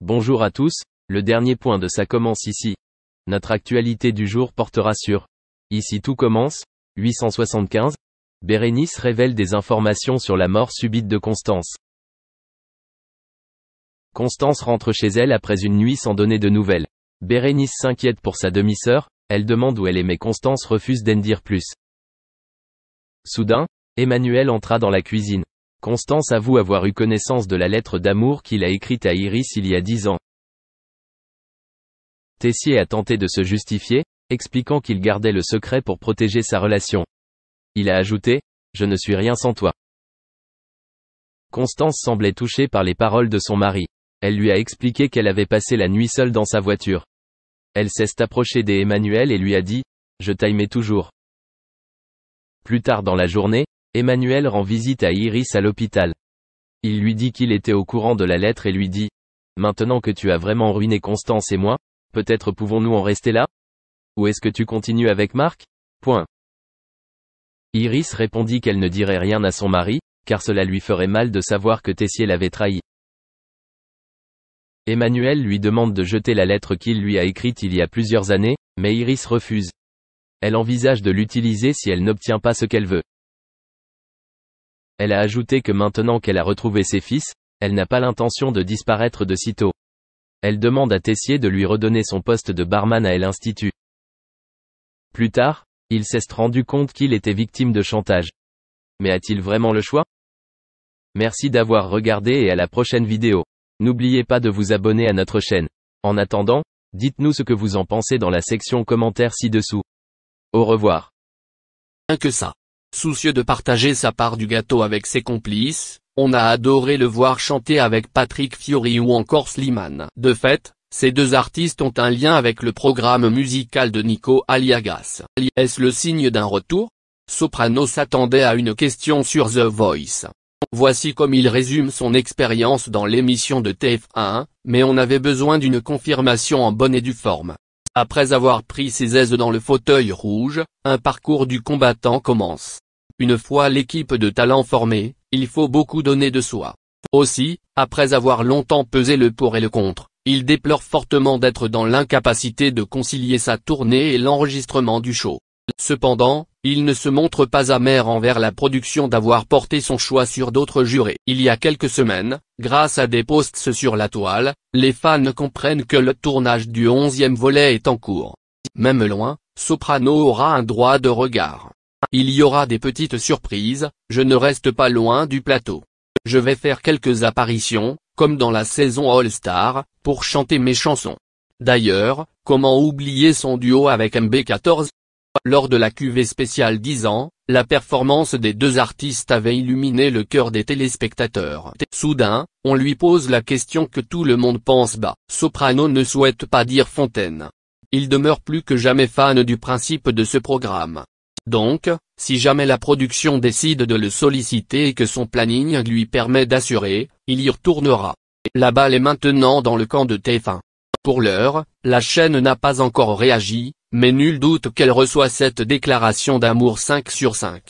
Bonjour à tous, le dernier point de ça commence ici. Notre actualité du jour portera sur Ici tout commence, 875. Bérénice révèle des informations sur la mort subite de Constance. Constance rentre chez elle après une nuit sans donner de nouvelles. Bérénice s'inquiète pour sa demi-sœur, elle demande où elle est mais Constance refuse d'en dire plus. Soudain, Emmanuel entra dans la cuisine. Constance avoue avoir eu connaissance de la lettre d'amour qu'il a écrite à Iris il y a 10 ans. Tessier a tenté de se justifier, expliquant qu'il gardait le secret pour protéger sa relation. Il a ajouté « Je ne suis rien sans toi ». Constance semblait touchée par les paroles de son mari. Elle lui a expliqué qu'elle avait passé la nuit seule dans sa voiture. Elle s'est approchée d'Emmanuel et lui a dit « Je t'aimais toujours ». Plus tard dans la journée, Emmanuel rend visite à Iris à l'hôpital. Il lui dit qu'il était au courant de la lettre et lui dit « Maintenant que tu as vraiment ruiné Constance et moi, peut-être pouvons-nous en rester là? Ou est-ce que tu continues avec Marc? » Iris répondit qu'elle ne dirait rien à son mari, car cela lui ferait mal de savoir que Tessier l'avait trahi. Emmanuel lui demande de jeter la lettre qu'il lui a écrite il y a plusieurs années, mais Iris refuse. Elle envisage de l'utiliser si elle n'obtient pas ce qu'elle veut. Elle a ajouté que maintenant qu'elle a retrouvé ses fils, elle n'a pas l'intention de disparaître de sitôt. Elle demande à Tessier de lui redonner son poste de barman à l'Institut. Plus tard, il s'est rendu compte qu'il était victime de chantage. Mais a-t-il vraiment le choix? Merci d'avoir regardé et à la prochaine vidéo. N'oubliez pas de vous abonner à notre chaîne. En attendant, dites-nous ce que vous en pensez dans la section commentaires ci-dessous. Au revoir. Rien que ça. Soucieux de partager sa part du gâteau avec ses complices, on a adoré le voir chanter avec Patrick Fiori ou encore Slimane. De fait, ces deux artistes ont un lien avec le programme musical de Nico Aliagas. Est-ce le signe d'un retour? Soprano s'attendait à une question sur The Voice. Voici comme il résume son expérience dans l'émission de TF1, mais on avait besoin d'une confirmation en bonne et due forme. Après avoir pris ses aises dans le fauteuil rouge, un parcours du combattant commence. Une fois l'équipe de talent formée, il faut beaucoup donner de soi. Aussi, après avoir longtemps pesé le pour et le contre, il déplore fortement d'être dans l'incapacité de concilier sa tournée et l'enregistrement du show. Cependant, il ne se montre pas amer envers la production d'avoir porté son choix sur d'autres jurés. Il y a quelques semaines, grâce à des posts sur la toile, les fans comprennent que le tournage du 11e volet est en cours. Même loin, Soprano aura un droit de regard. Il y aura des petites surprises, je ne reste pas loin du plateau. Je vais faire quelques apparitions, comme dans la saison All Star, pour chanter mes chansons. D'ailleurs, comment oublier son duo avec MB14? Lors de la QV spéciale 10 ans, la performance des deux artistes avait illuminé le cœur des téléspectateurs. Soudain, on lui pose la question que tout le monde pense bas. Soprano ne souhaite pas dire Fontaine. Il demeure plus que jamais fan du principe de ce programme. Donc, si jamais la production décide de le solliciter et que son planning lui permet d'assurer, il y retournera. La balle est maintenant dans le camp de TF1. Pour l'heure, la chaîne n'a pas encore réagi, mais nul doute qu'elle reçoit cette déclaration d'amour 5 sur 5.